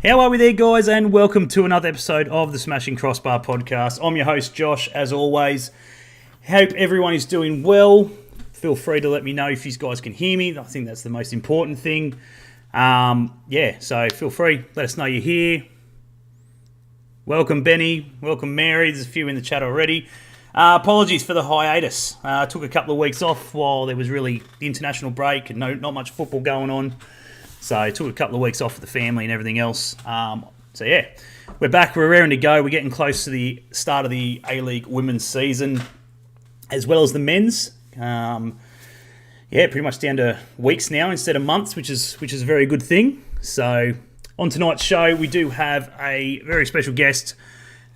How are we there, guys? And welcome to another episode of the Smashing Crossbar Podcast. I'm your host, Josh, as always. Hope everyone is doing well. Feel free to let me know if you guys can hear me. I think that's the most important thing. So feel free. Let us know you're here. Welcome, Benny. Welcome, Mary. There's a few in the chat already. Apologies for the hiatus. Took a couple of weeks off while there was really the international break and not much football going on. So I took a couple of weeks off with the family and everything else. We're back. We're raring to go. We're getting close to the start of the A-League women's season, as well as the men's. Pretty much down to weeks now instead of months, which is a very good thing. So on tonight's show, we do have a very special guest,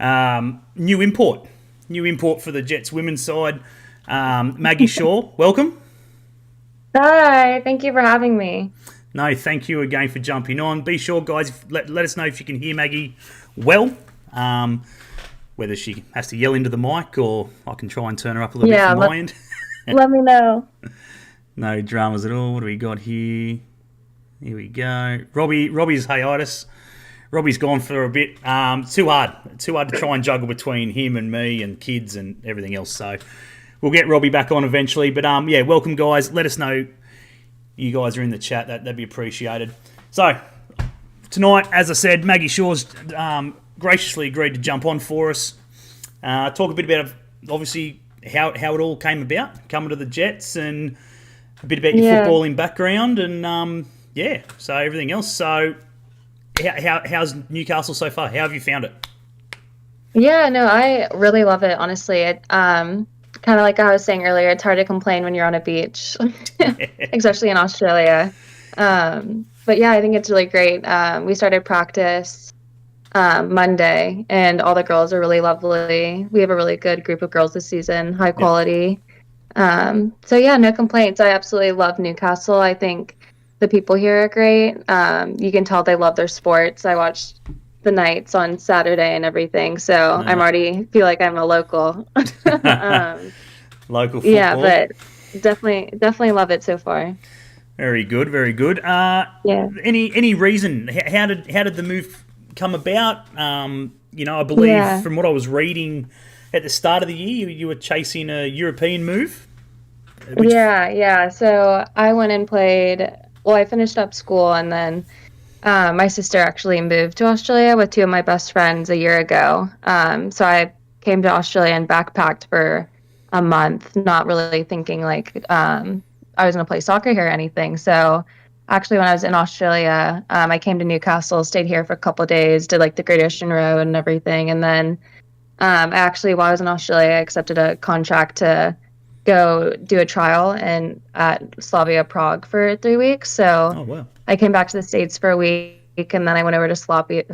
new import for the Jets women's side, Maggie Shaw. Welcome. Hi, thank you for having me. No, thank you again for jumping on. Be sure, guys, let us know if you can hear Maggie well, whether she has to yell into the mic or I can try and turn her up a little bit from my end. Let me know. No dramas at all. What do we got here? Here we go. Robbie's hiatus. Robbie's gone for a bit. Too hard to try and juggle between him and me and kids and everything else. So we'll get Robbie back on eventually. But welcome, guys. Let us know you guys are in the chat. That'd be appreciated. So tonight, as I said, Maggie Shaw's graciously agreed to jump on for us. Talk a bit about, obviously, how it all came about, coming to the Jets, and a bit about your footballing background, and so everything else. So how's Newcastle so far? How have you found it? Yeah, no, I really love it, honestly. Kind of like I was saying earlier, it's hard to complain when you're on a beach, especially in Australia. But yeah, I think it's really great. We started practice Monday, and all the girls are really lovely. We have a really good group of girls this season, high quality. No complaints. I absolutely love Newcastle. I think the people here are great. You can tell they love their sports. I watched the nights on Saturday and everything, so I'm already feel like I'm a local. Local football. Yeah, but definitely love it so far. Very good, very good. Any reason? How did the move come about? I believe from what I was reading at the start of the year, you were chasing a European move. Yeah. So I went and played. Well, I finished up school, and then my sister actually moved to Australia with two of my best friends a year ago. So I came to Australia and backpacked for a month, not really thinking I was going to play soccer here or anything. So actually, when I was in Australia, I came to Newcastle, stayed here for a couple of days, did the Great Ocean Road and everything. And then while I was in Australia, I accepted a contract to go do a trial at Slavia Prague for 3 weeks. So I came back to the States for a week, and then I went over to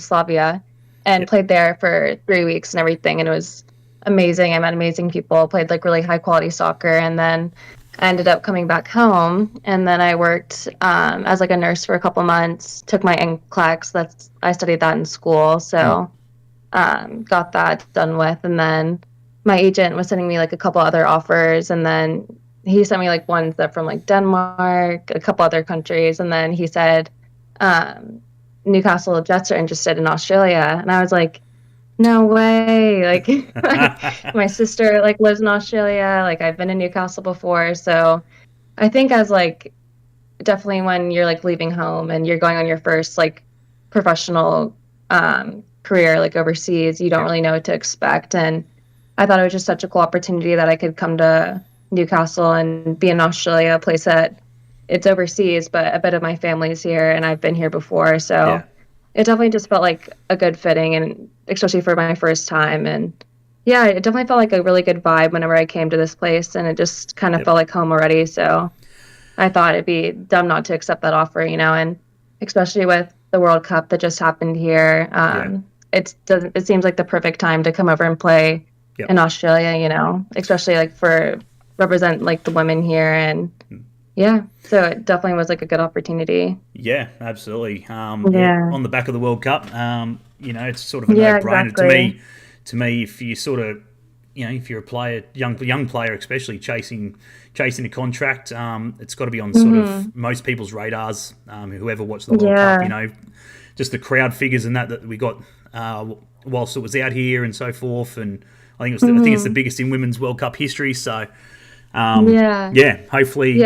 Slavia and played there for 3 weeks and everything. And it was amazing. I met amazing people, played really high quality soccer. And then I ended up coming back home, and then I worked as a nurse for a couple months, took my NCLEX. I studied that in school. So got that done with. And then my agent was sending me a couple other offers, and then he sent me ones that from Denmark, a couple other countries, and then he said Newcastle Jets are interested in Australia, and I was like, no way. My sister lives in Australia. I've been in Newcastle before, so I think as definitely when you're leaving home and you're going on your first professional career overseas, you don't really know what to expect. And I thought it was just such a cool opportunity that I could come to Newcastle and be in Australia, a place that it's overseas, but a bit of my family's here and I've been here before. So it definitely just felt like a good fitting, and especially for my first time. And yeah, it definitely felt like a really good vibe whenever I came to this place, and it just kind of felt like home already. So I thought it'd be dumb not to accept that offer, and especially with the World Cup that just happened here, it seems like the perfect time to come over and play in Australia, especially for represent the women here. And so it definitely was a good opportunity. Yeah, absolutely. On the back of the World Cup, it's sort of a no-brainer exactly. to me. If you sort of, if you're a player, young player, especially chasing a contract, it's got to be on sort of most people's radars. Whoever watched the World Cup, just the crowd figures and that we got whilst it was out here and so forth. And I think I think it's the biggest in women's World Cup history. So hopefully,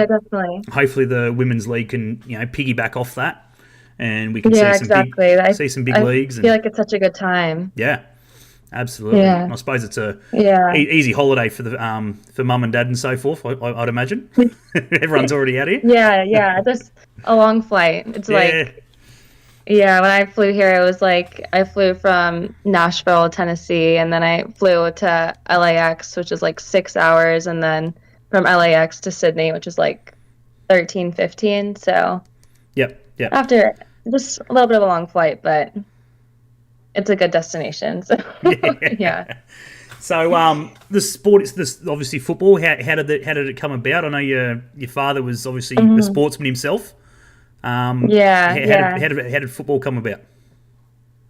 hopefully the women's league can piggyback off that, and we can see some big leagues. I feel like it's such a good time. Yeah, absolutely. Yeah. I suppose it's a easy holiday for the for mum and dad and so forth. I'd imagine everyone's already out here. Yeah. Just a long flight. It's like. Yeah, when I flew here, it was like I flew from Nashville, Tennessee, and then I flew to LAX, which is like 6 hours, and then from LAX to Sydney, which is like 13, 15. So, yep. After just a little bit of a long flight, but it's a good destination. So, yeah. So, the sport is this obviously football. How did it come about? I know your father was obviously a sportsman himself. How did football come about?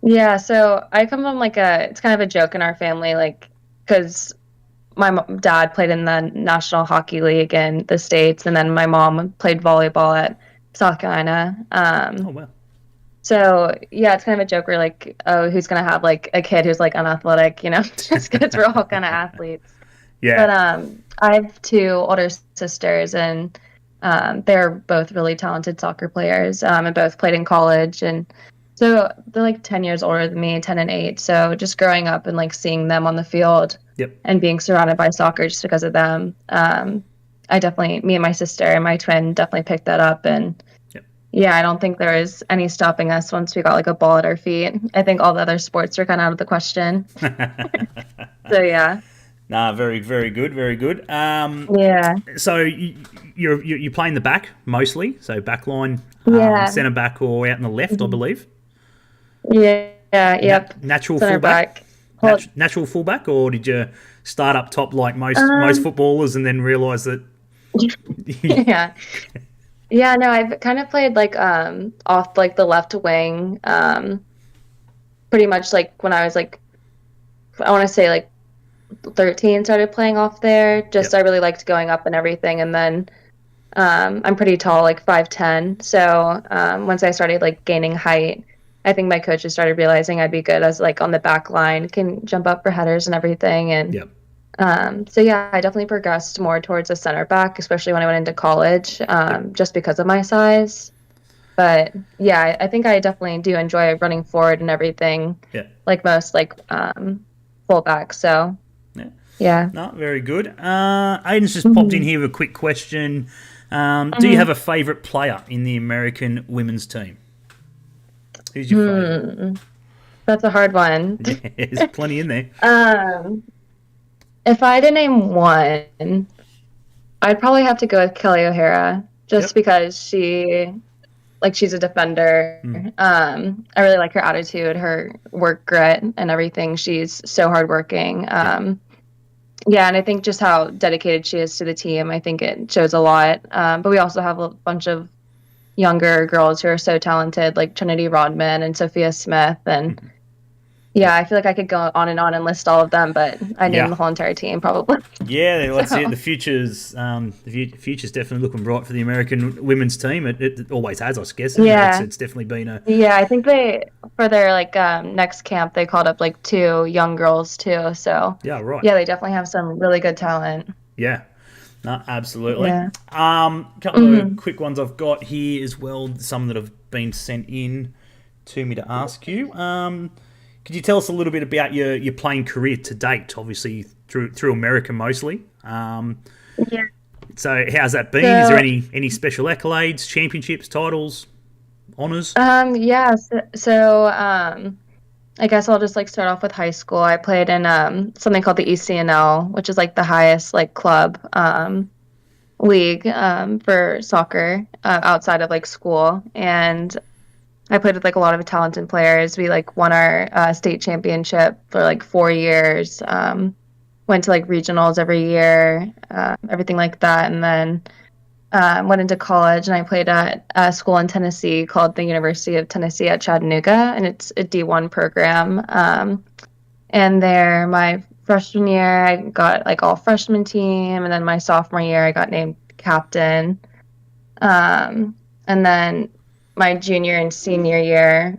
Yeah, so I come from it's kind of a joke in our family, because my dad played in the National Hockey League in the States, and then my mom played volleyball at South Carolina. Oh, wow. So, yeah, it's kind of a joke where, who's going to have, a kid who's, unathletic, just because we're all kind of athletes. Yeah. But I have 2 older sisters, and they're both really talented soccer players, and both played in college. And so they're 10 years older than me, 10 and 8. So just growing up and seeing them on the field and being surrounded by soccer just because of them, me and my sister and my twin definitely picked that up. And I don't think there was any stopping us once we got a ball at our feet. I think all the other sports are kind of out of the question. So, yeah. Nah, very, very good, very good. So you're playing the back mostly, so back line, centre back, or out in the left, I believe. Yep. Natural center fullback. Natural fullback, or did you start up top like most footballers and then realise that? Yeah. No, I've kind of played off the left wing, pretty much when I was I want to say 13, started playing off there. I really liked going up and everything, and then I'm pretty tall, 5'10". So once I started gaining height, I think my coaches started realizing I'd be good as on the back line, can jump up for headers and everything. And so I definitely progressed more towards a center back, especially when I went into college, just because of my size. But I think I definitely do enjoy running forward and everything, like most fullbacks. So. Yeah. No, very good. Aiden's just popped in here with a quick question. Do you have a favourite player in the American women's team? Who's your favourite? That's a hard one. There's plenty in there. If I had to name one, I'd probably have to go with Kelly O'Hara, just because she's a defender. I really like her attitude, her work grit, and everything. She's so hardworking. And I think just how dedicated she is to the team, I think it shows a lot. But we also have a bunch of younger girls who are so talented, like Trinity Rodman and Sophia Smith. And I feel like I could go on and list all of them, but I named the whole entire team probably. Yeah, let's see. The future's definitely looking bright for the American women's team. It always has, I guess. It's definitely been a. Yeah, I think for their next camp they called up 2 young girls too. So right. Yeah, they definitely have some really good talent. Yeah. No, absolutely. Yeah. Couple of quick ones I've got here as well. Some that have been sent in to me to ask you. Could you tell us a little bit about your playing career to date? Obviously through America mostly. So how's that been? Is there any special accolades, championships, titles, honours? So I guess I'll just start off with high school. I played in something called the ECNL, which is the highest club league for soccer outside of school. And I played with a lot of talented players. We won our state championship for 4 years. Went to regionals every year, everything like that. And then went into college, and I played at a school in Tennessee called the University of Tennessee at Chattanooga, and it's a D1 program. And there, my freshman year, I got all freshman team, and then my sophomore year, I got named captain. And then my junior and senior year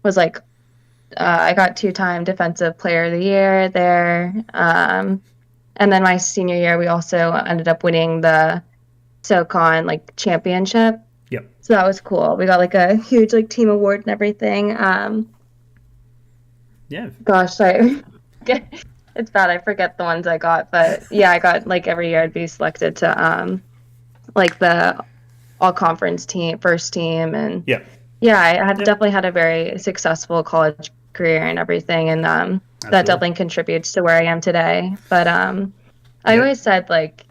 was like I got 2-time Defensive Player of the Year there. And then my senior year, we also ended up winning the SoCon like championship. Yep. So that was cool. We got like a huge like team award and everything. Yeah. Gosh, it's bad. I forget the ones I got, but yeah, I got like every year I'd be selected to like the all conference team, first team, and Yep. yeah, I had definitely had a very successful college career and everything, and that definitely contributes to where I am today. But I always said like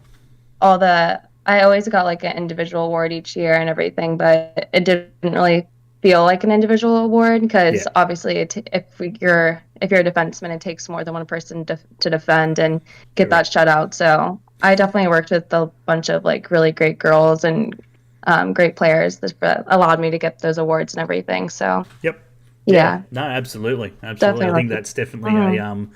I always got like an individual award each year and everything, but it didn't really feel like an individual award because obviously if you're a defenseman, it takes more than one person to defend and get that shutout. So I definitely worked with a bunch of like really great girls and great players that allowed me to get those awards and everything. So yeah. No, absolutely. Definitely I think that's definitely a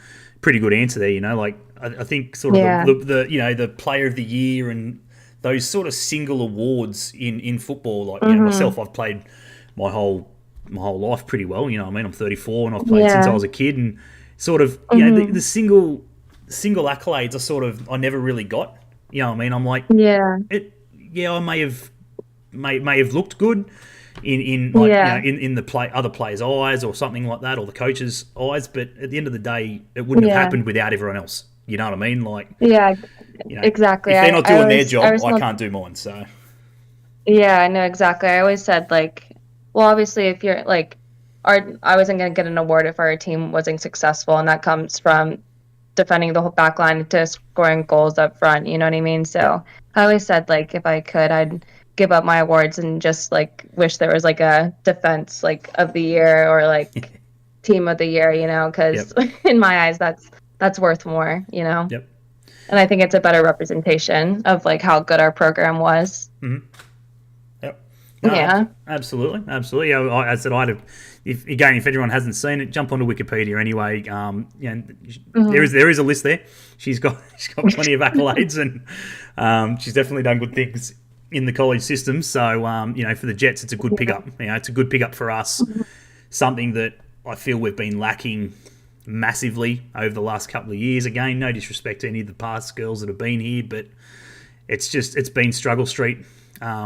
pretty good answer there. You know, like I think sort of the you know, the Player of the Year and those sort of single awards in football. Like you know, myself, I've played my whole life pretty well. You know, what I mean, I'm 34 and I've played since I was a kid, and sort of you know the single accolades I never really got. You know what I mean? I'm like I may have looked good in like you know, in the other players' eyes or something like that, or the coach's eyes, but at the end of the day, it wouldn't have happened without everyone else. You know what I mean? Like you know, exactly. If they're not doing their job, I can't do mine. So yeah, I know exactly. I always said like, well, obviously, if you're like, I wasn't going to get an award if our team wasn't successful, and that comes from defending the whole back line to scoring goals up front. You know what I mean? So I always said like, if I could, I'd give up my awards and just like wish there was like a defense like of the year or like team of the year. You know, because in my eyes, that's worth more. You know. Yep. And I think it's a better representation of like how good our program was. Mm-hmm. Yep. No, absolutely. Yeah, I said if anyone hasn't seen it, jump onto Wikipedia anyway. You know, there is a list there. She's got plenty of accolades, and she's definitely done good things in the college system. So you know, for the Jets, it's a good pickup. You know, it's a good pickup for us. Something that I feel we've been lacking massively over the last couple of years. Again, no disrespect to any of the past girls that have been here, but it's been struggle street,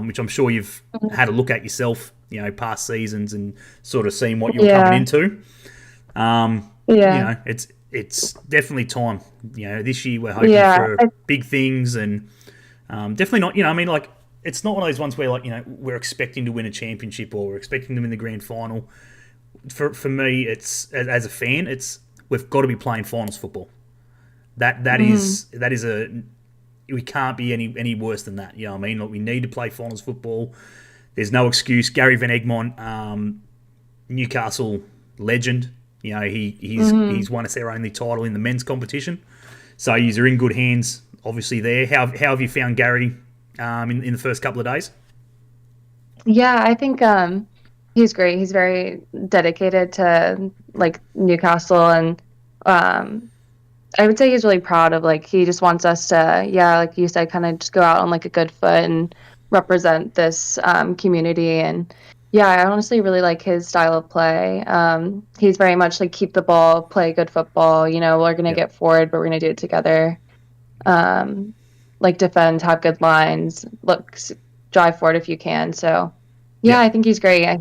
which I'm sure you've had a look at yourself, you know, past seasons and sort of seen what you're coming into. You know, it's definitely time. You know, this year we're hoping for big things, and definitely not, you know, I mean, like, it's not one of those ones where, like, you know, we're expecting to win a championship or we're expecting to win the grand final. For me, it's as a fan, we've got to be playing finals football. That is we can't be any worse than that. You know what I mean? Like, we need to play finals football. There's no excuse. Gary Van Egmont, Newcastle legend. You know, he's won us their only title in the men's competition. So he's in good hands, obviously there. How have you found Gary in the first couple of days? Yeah, I think he's great. He's very dedicated to like Newcastle, and I would say he's really proud of like he just wants us to, like you said, kind of just go out on like a good foot and represent this community. And I honestly really like his style of play. He's very much like keep the ball, play good football. You know, we're gonna get forward, but we're gonna do it together. Like defend, have good lines, drive forward if you can. So I think he's great.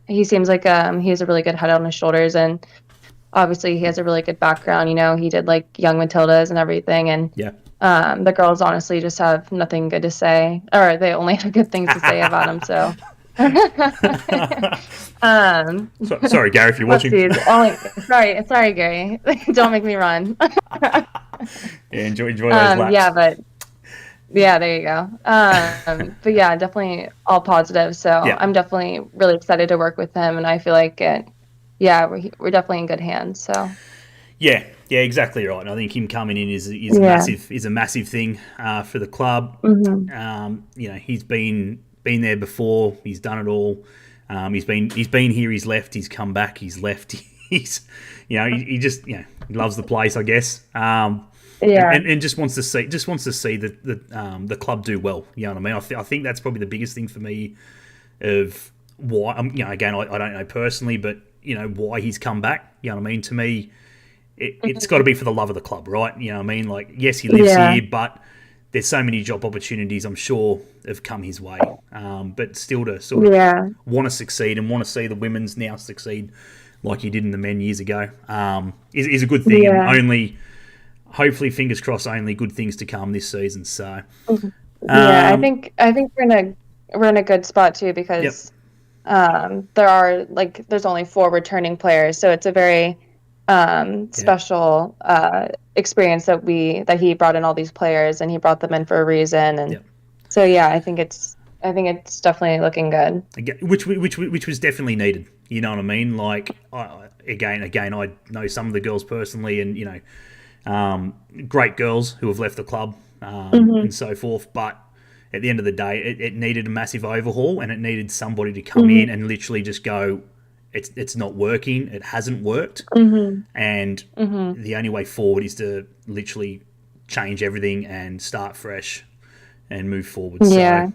He seems like he has a really good head on his shoulders, and obviously he has a really good background. You know, he did like Young Matildas and everything, and the girls honestly just have nothing good to say, or they only have good things to say about him. So sorry, Gary, if you're watching. Sorry, Gary. Don't make me run. Enjoy those laps. There you go. But definitely all positive. So I'm definitely really excited to work with him, and I feel like we're definitely in good hands. So yeah, exactly right. And I think him coming in is a massive thing for the club. Mm-hmm. You know, he's been there before. He's done it all. He's been here. He's left. He's come back. He's left. He just loves the place, I guess. And just wants to see the club do well. You know what I mean? I think that's probably the biggest thing for me of why. Again, I don't know personally, but why he's come back. You know what I mean? To me, it's got to be for the love of the club, right? You know what I mean? Like, yes, he lives here, but there's so many job opportunities I'm sure have come his way. But still to sort of want to succeed and want to see the women's now succeed like he did in the men years ago is a good thing. And only, hopefully, fingers crossed, only good things to come this season. So, I think we're in a good spot too, because there's only 4 returning players, so it's a very special experience that he brought in all these players, and he brought them in for a reason, and so I think it's definitely looking good. Which was definitely needed. You know what I mean? Like, again, I know some of the girls personally, and great girls who have left the club and so forth. But at the end of the day, it needed a massive overhaul, and it needed somebody to come in and literally just go, it's not working. It hasn't worked, and the only way forward is to literally change everything and start fresh and move forward. So,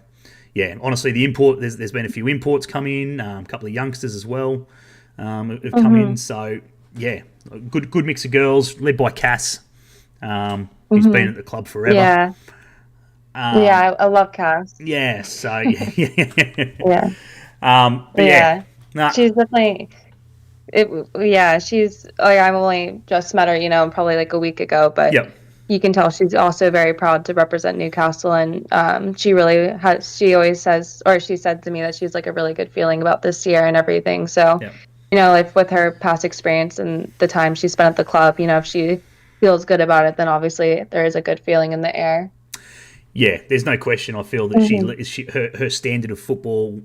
honestly, the import there's been a few imports come in, a couple of youngsters as well have come in. So good mix of girls led by Cass, who's been at the club forever. I love Cass. Yeah, so she's definitely. She's like, I've only just met her, probably like a week ago, but you can tell she's also very proud to represent Newcastle, and she really has. She always says, or she said to me that she's like a really good feeling about this year and everything. So, like with her past experience and the time she spent at the club, if she feels good about it, then obviously there is a good feeling in the air. Yeah, there's no question. I feel that her standard of football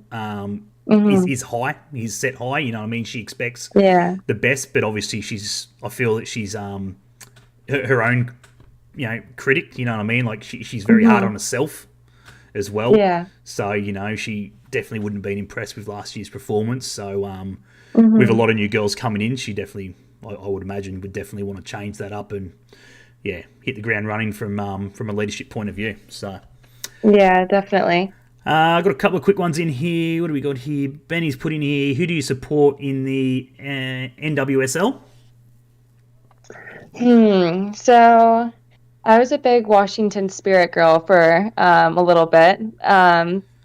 is high. He's set high. You know what I mean? She expects the best, but obviously I feel that she's her own critic. You know what I mean? Like she's very hard on herself as well. Yeah. So she definitely wouldn't have been impressed with last year's performance. So with a lot of new girls coming in, she definitely, I would imagine, would definitely want to change that up and hit the ground running from a leadership point of view. So definitely. I've got a couple of quick ones in here. What do we got here? Benny's put in here, who do you support in the NWSL? So I was a big Washington Spirit girl for a little bit.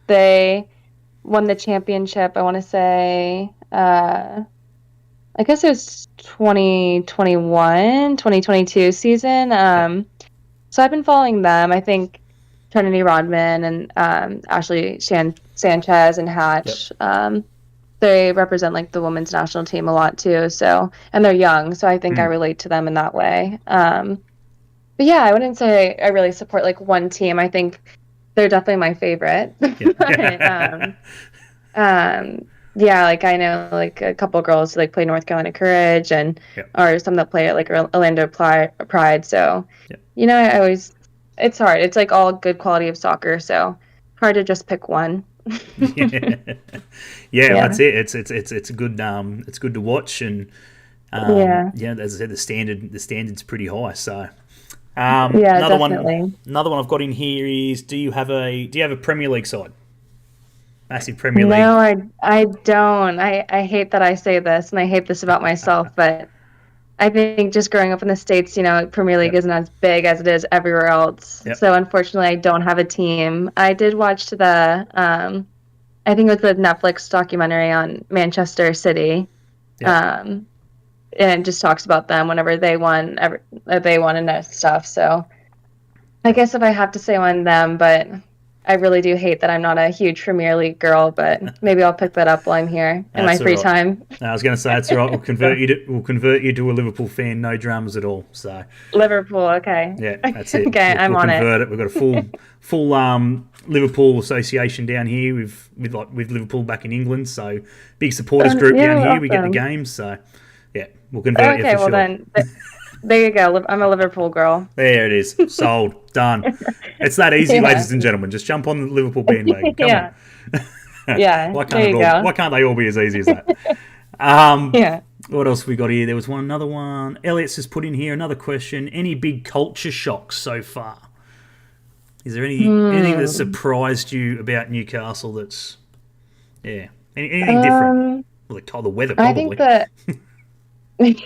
They won the championship, I want to say, I guess it was 2022 season. So I've been following them. I think Trinity Rodman and Ashley Sanchez and Hatch, they represent like the women's national team a lot too. So, and they're young, so I think I relate to them in that way. But I wouldn't say I really support like one team. I think they're definitely my favorite. Like I know like a couple girls who like play North Carolina Courage and or some that play at like Orlando Pride. So I always, it's hard. It's like all good quality of soccer, so hard to just pick one. That's it. It's good. It's good to watch, and as I said, the standard's pretty high. So another definitely. Another one I've got in here is: do you have a Premier League side? Massive Premier League. No, I don't. I hate that I say this, and I hate this about myself, but I think just growing up in the States, Premier League isn't as big as it is everywhere else. So unfortunately, I don't have a team. I did watch the, I think it was the Netflix documentary on Manchester City. And it just talks about them whenever they won and that stuff. So I guess if I have to say one, them, but I really do hate that I'm not a huge Premier League girl, but maybe I'll pick that up while I'm here in my free time. I was going to say, that's all right. We'll convert you to a Liverpool fan, no dramas at all. So Liverpool, okay. Yeah, that's it. Okay, I'm on it. We've got a full Liverpool association down here with Liverpool back in England. So big supporters group down here. Awesome. We get the games. So we'll convert you for sure. Then. There you go. I'm a Liverpool girl. There it is. Sold. Done. It's that easy, ladies and gentlemen. Just jump on the Liverpool bandwagon. Come on. Why can't they all be as easy as that? What else we got here? There was another one. Elliot's just put in here another question. Any big culture shocks so far? Is there anything that surprised you about Newcastle that's Yeah. Anything different? Well, the weather I think probably. that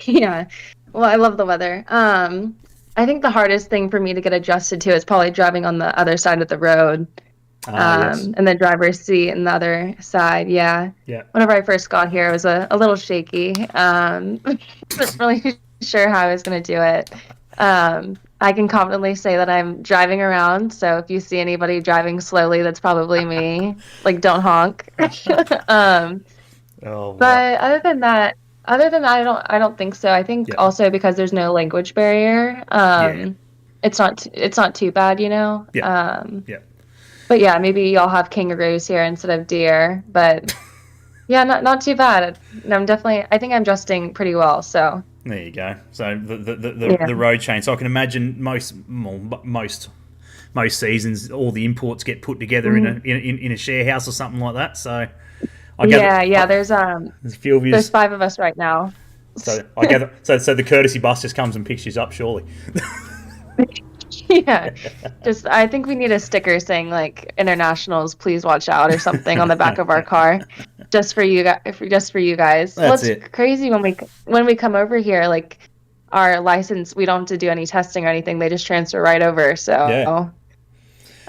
yeah. Well, I love the weather. I think the hardest thing for me to get adjusted to is probably driving on the other side of the road, Ah, yes. and the driver's seat and the other side. Yeah. Yeah. Whenever I first got here, it was a little shaky. Wasn't really sure how I was going to do it. I can confidently say that I'm driving around, so if you see anybody driving slowly, that's probably me. Like, don't honk. Um, Oh wow. but other than that, I don't think so. I think Yeah. also because there's no language barrier, Yeah. it's not too bad, you know. Yeah. Yeah. But yeah, maybe y'all have kangaroos here instead of deer, but yeah, not too bad. I think I'm adjusting pretty well. So There you go. So yeah, the road change. So I can imagine most seasons, all the imports get put together in Mhm. in a share house or something like that. So I gather yeah. There's there's a few of you. there's 5 of us right now. So I gather so the courtesy bus just comes and picks you up, surely. Yeah, just I think we need a sticker saying like internationals, please watch out or something on the back of our car, just for you guys. Just for you guys. Well, That's it's it. crazy when we come over here, like our license, we don't have to do any testing or anything. They just transfer right over. Yeah. So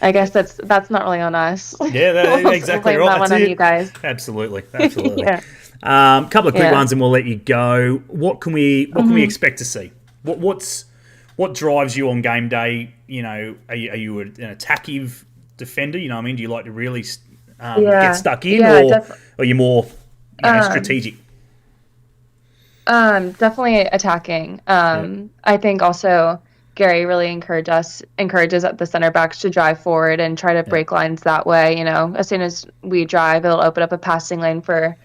I guess that's not really on us. Yeah, We'll exactly blame right. that That's one on you it. guys. Absolutely, absolutely. Yeah, Couple of quick yeah. ones, and we'll let you go. What can we hmm expect to see? What drives you on game day? You know, are you an attackive defender? You know, what I mean, do you like to really get Yeah, stuck in, yeah, or are you more um, strategic? definitely attacking. Yeah, I think also Gary really encourages the center backs to drive forward and try to yeah, break lines that way. You know, as soon as we drive, it'll open up a passing lane for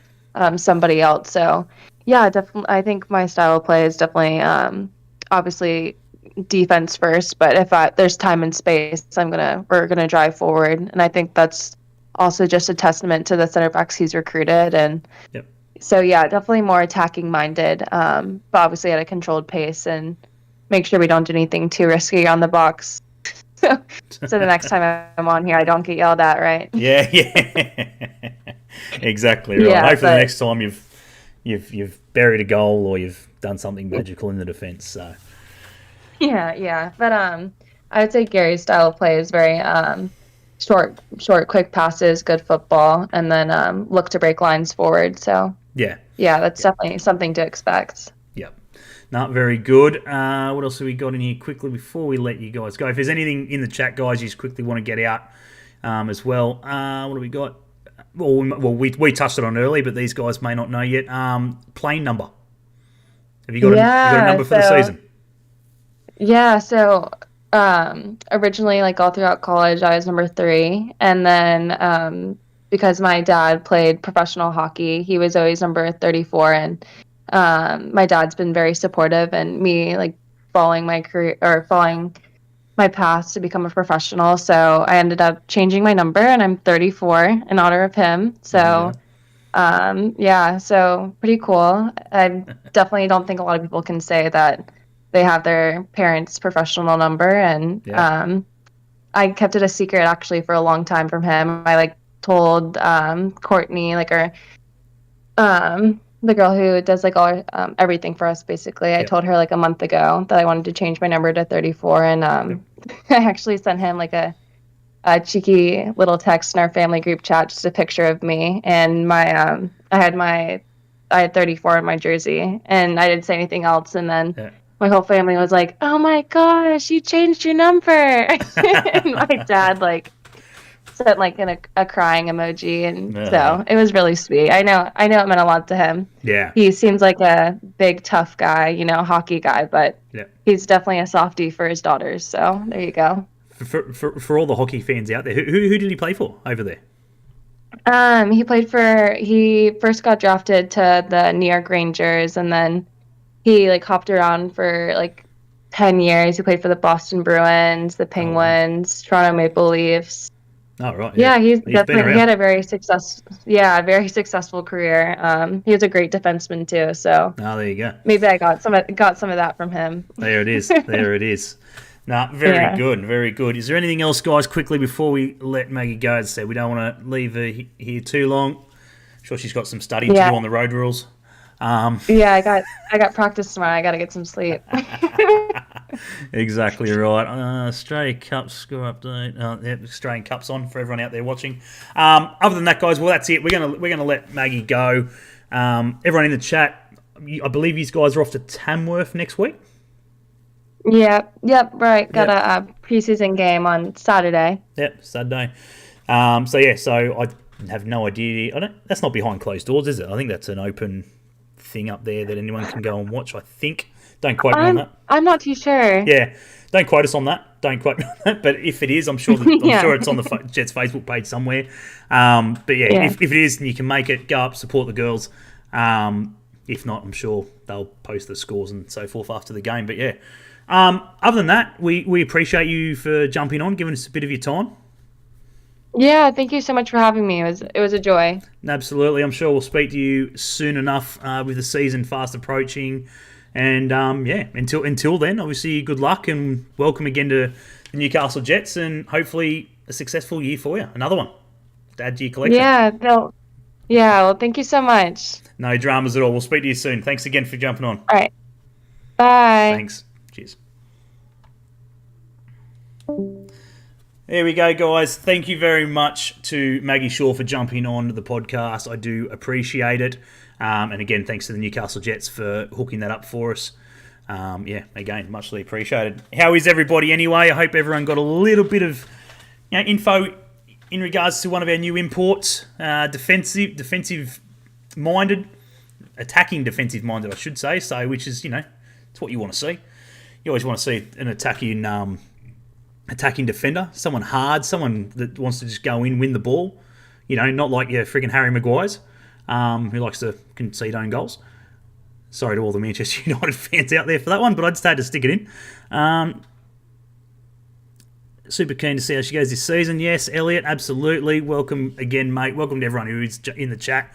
somebody else. So yeah, definitely. I think my style of play is definitely obviously defense first, but if there's time and space, we're gonna drive forward, and I think that's also just a testament to the center backs he's recruited. And yep. so yeah, definitely more attacking minded, but obviously at a controlled pace and make sure we don't do anything too risky on the box. So, so the next time I'm on here, I don't get yelled at, right? Yeah, yeah. Exactly right. Yeah, Hopefully, the but next time you've buried a goal or you've done something magical in the defence. So yeah. But I would say Gary's style of play is very short, quick passes, good football, and then look to break lines forward. So yeah, yeah, that's definitely something to expect. yep. Not very good. What else have we got in here quickly before we let you guys go? If there's anything in the chat, guys, you just quickly want to get out as well. What do we got? We touched it on earlier, but these guys may not know yet. Plane number. Have you got a Yeah, number for the season? so originally, like all throughout college, I was number 3, and then because my dad played professional hockey, he was always number 34, and my dad's been very supportive and me like following my career or following my path to become a professional. So I ended up changing my number, and I'm 34 in honor of him. There you So go. yeah, so pretty cool. I definitely don't think a lot of people can say that they have their parents' professional number, and Yeah. I kept it a secret actually for a long time from him. I like told Courtney, like our the girl who does like all everything for us basically. I Yep. told her like a month ago that I wanted to change my number to 34, and Yep. I actually sent him like a cheeky little text in our family group chat, just a picture of me and my I had 34 in my jersey, and I didn't say anything else. And then Yeah. my whole family was like, "Oh my gosh, you changed your number!" And my dad like sent like a crying emoji, and Uh, so it was really sweet. I know it meant a lot to him. yeah. He seems like a big tough guy, hockey guy, but Yeah. he's definitely a softie for his daughters. So there you go. For all the hockey fans out there, who did he play for over there? He first got drafted to the New York Rangers, and then he like hopped around for like 10 years. He played for the Boston Bruins, the Oh wow. Penguins, Toronto Maple Leafs. Oh right. Yeah. Yeah, He's been he around. had a very successful career. He was a great defenseman too, so Oh, there you go. maybe I got some of that from him. There it is. There it is. Nah, very Yeah. good, very good. Is there anything else, guys, quickly before we let Maggie go? As I said, we don't want to leave her here too long. sure she's got some studying to do on the road rules. Yeah, I got practice tomorrow. I got to get some sleep. Exactly right. Australia Cup score update. Australian Cup's on for everyone out there watching. Other than that, guys, well, that's it. We're gonna let Maggie go. Everyone in the chat, I believe these guys are off to Tamworth next week. Yep, right. Got a preseason game on Saturday. Yep, Saturday. So I have no idea. That's not behind closed doors, is it? I think that's an open thing up there that anyone can go and watch, I think. Don't quote me on that. I'm not too sure. Yeah, don't quote us on that. Don't quote me on that. But if it is, I'm sure it's on the Jets Facebook page somewhere. If it is and you can make it, go up, support the girls. If not, I'm sure they'll post the scores and so forth after the game. But yeah, other than that, we appreciate you for jumping on, giving us a bit of your time. Yeah, thank you so much for having me. It was a joy. Absolutely. I'm sure we'll speak to you soon enough with the season fast approaching. And, until then, obviously, good luck and welcome again to the Newcastle Jets and hopefully a successful year for you. Another one to add to your collection. Well, thank you so much. No dramas at all. We'll speak to you soon. Thanks again for jumping on. All right. Bye. Thanks. Cheers. There we go, guys. Thank you very much to Maggie Shaw for jumping on the podcast. I do appreciate it. And again, thanks to the Newcastle Jets for hooking that up for us. Again, muchly appreciated. How is everybody anyway? I hope everyone got a little bit of info in regards to one of our new imports. Defensive-minded. Attacking defensive-minded, I should say. So, which is, it's what you want to see. You always want to see an attacking defender, someone hard, someone that wants to just go in, win the ball. Not like your friggin' Harry Maguire's, who likes to concede own goals. Sorry to all the Manchester United fans out there for that one, but I just had to stick it in. Super keen to see how she goes this season. Yes, Elliot, absolutely. Welcome again, mate. Welcome to everyone who's in the chat.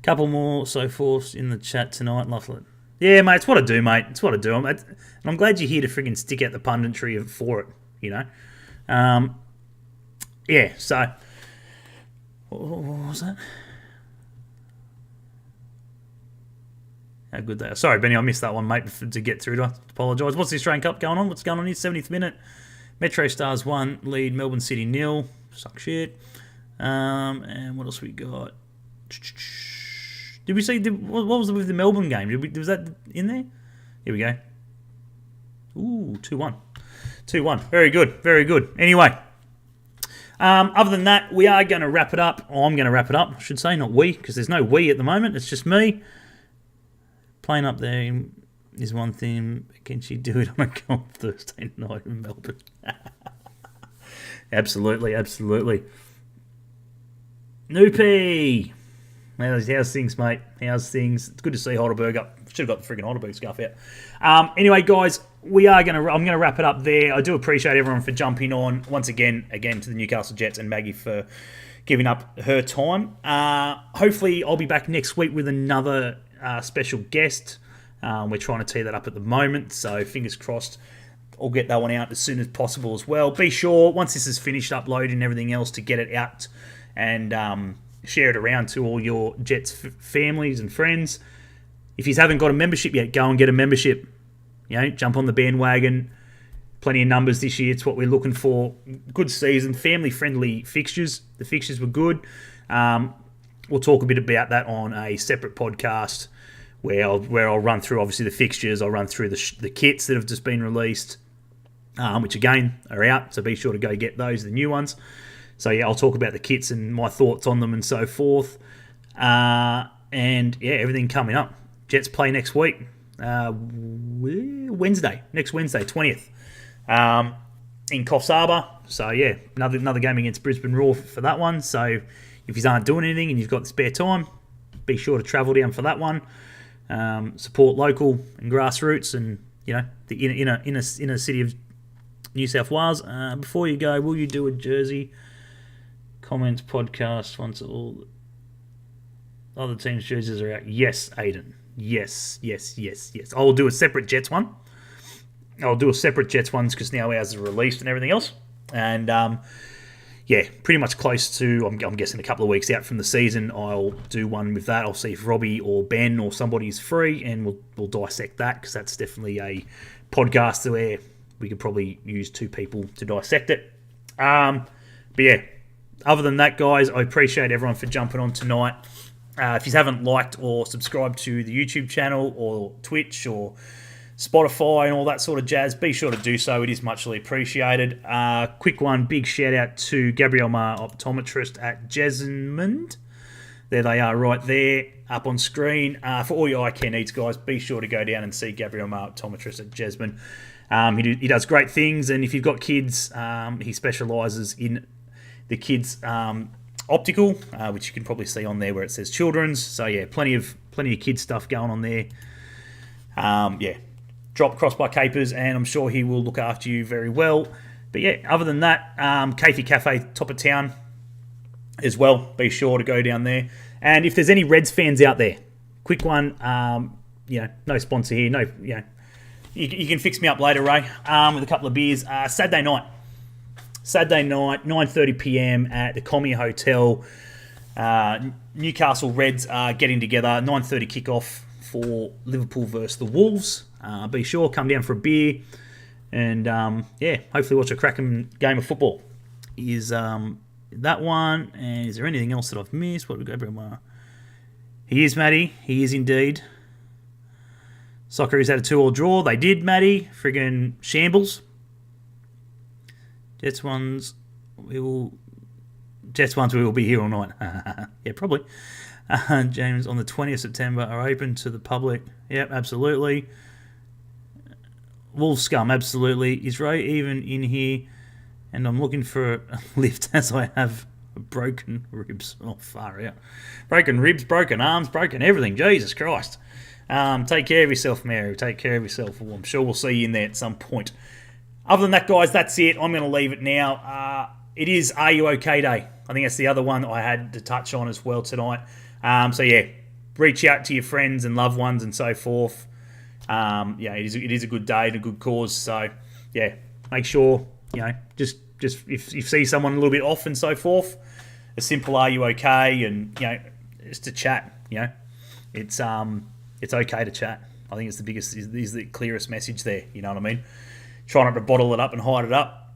Couple more so forth in the chat tonight. Lovely. Yeah, mate, it's what I do, mate. It's what I do. And I'm glad you're here to friggin' stick out the punditry for it. So what was that? How good they are. Sorry, Benny, I missed that one, mate, to get through. I apologise. What's the Australian Cup going on? What's going on here? 70th minute. Metro Stars 1, lead Melbourne City 0. Suck shit. And what else we got? Did we see, what was it with the Melbourne game? Was that in there? Here we go. Ooh, 2-1. 2-1. Very good. Very good. Anyway, other than that, we are going to wrap it up. I'm going to wrap it up, I should say, not we, because there's no we at the moment. It's just me. Playing up there is one thing. Can she do it on a golf Thursday night in Melbourne? Absolutely. Noopy! How's things, mate? How's things? It's good to see Heidelberg up. Should have got the friggin' Heidelberg scarf out. Anyway, guys, I'm going to wrap it up there. I do appreciate everyone for jumping on once again to the Newcastle Jets and Maggie for giving up her time. Hopefully, I'll be back next week with another special guest. We're trying to tee that up at the moment, so fingers crossed I'll get that one out as soon as possible as well. Be sure, once this is finished uploading and everything else, to get it out and share it around to all your Jets families and friends. If you haven't got a membership yet, go and get a membership. Jump on the bandwagon. Plenty of numbers this year. It's what we're looking for. Good season, family-friendly fixtures. The fixtures were good. We'll talk a bit about that on a separate podcast where I'll run through, obviously, the fixtures. I'll run through the kits that have just been released, which, again, are out. So be sure to go get those, the new ones. So, yeah, I'll talk about the kits and my thoughts on them and so forth. Everything coming up. Jets play next week. Next Wednesday, 20th, in Coffs Harbour. So, yeah, another game against Brisbane Roar for that one. So, if you aren't doing anything and you've got spare time, be sure to travel down for that one. Support local and grassroots and, the inner city of New South Wales. Before you go, will you do a jersey comments podcast once all other teams' jerseys are out? Yes, Aiden. Yes. I will do a separate Jets one. I'll do a separate Jets ones because now ours is released and everything else. And, yeah, pretty much close to, I'm guessing a couple of weeks out from the season, I'll do one with that. I'll see if Robbie or Ben or somebody is free, and we'll dissect that, because that's definitely a podcast where we could probably use 2 people to dissect it. But yeah, other than that, guys, I appreciate everyone for jumping on tonight. If you haven't liked or subscribed to the YouTube channel or Twitch or Spotify and all that sort of jazz, be sure to do so. It is muchly appreciated. Quick one, big shout out to Gabrielle Mar, optometrist at Jesmond. There they are right there up on screen. For all your eye care needs, guys, be sure to go down and see Gabrielle Mar, optometrist at Jesmond. He does great things, and if you've got kids, he specialises in the kids' optical, which you can probably see on there where it says children's. So yeah, plenty of kids stuff going on there. Yeah. Drop Crossbar Capers, and I'm sure he will look after you very well. But yeah, other than that, Kathy Cafe, top of town as well. Be sure to go down there. And if there's any Reds fans out there, quick one, no sponsor here, no, you can fix me up later, Ray, with a couple of beers. Saturday night, 9:30 p.m. at the Commie Hotel. Newcastle Reds are getting together. 9:30 kickoff for Liverpool versus the Wolves. Be sure, come down for a beer, and hopefully watch a cracking game of football. Is that one? And is there anything else that I've missed? What we go? He is, Matty. He is indeed. Socceroos had a 2-2 draw. They did, Matty. Friggin' shambles. Jets ones, we will be here all night. Yeah, probably. James, on the 20th of September, are open to the public. Yep, absolutely. Wolf scum, absolutely. Is Ray even in here? And I'm looking for a lift as I have broken ribs. Oh, far out. Broken ribs, broken arms, broken everything. Jesus Christ. Take care of yourself, Mary. Take care of yourself. Well, I'm sure we'll see you in there at some point. Other than that, guys, that's it. I'm going to leave it now. It is Are You OK Day. I think that's the other one that I had to touch on as well tonight. So, yeah, reach out to your friends and loved ones and so forth. It is a good day and a good cause. So, yeah, make sure, just if you see someone a little bit off and so forth, a simple "Are you okay?" and just to chat. It's okay to chat. I think it's the biggest, is the clearest message there. You know what I mean? Try not to bottle it up and hide it up.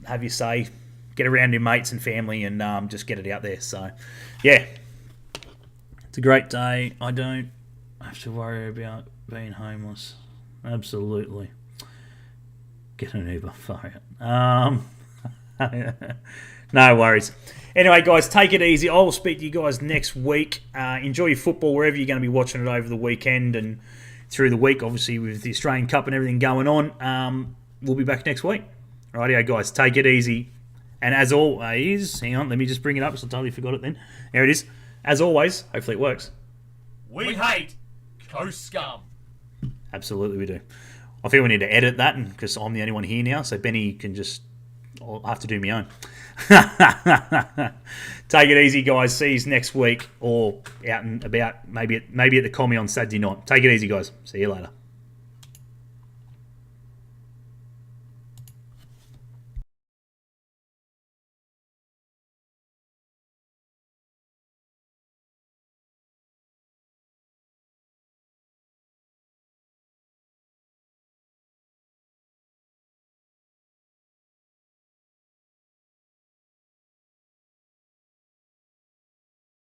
Have your say. Get around your mates and family and just get it out there. So, yeah, it's a great day. I don't have to worry about being homeless. Absolutely. Get an Uber. Far out. No worries. Anyway, guys, take it easy. I will speak to you guys next week. Enjoy your football wherever you're going to be watching it over the weekend and through the week, obviously, with the Australian Cup and everything going on. We'll be back next week. Rightio, guys, take it easy. And as always, hang on, let me just bring it up because I totally forgot it then. There it is. As always, hopefully it works. We hate Coast Scum. Absolutely we do. I feel we need to edit that because I'm the only one here now, so Benny can just... I'll have to do my own. Take it easy, guys. See you next week or out and about, maybe at the Commie on Saturday night. Take it easy, guys. See you later.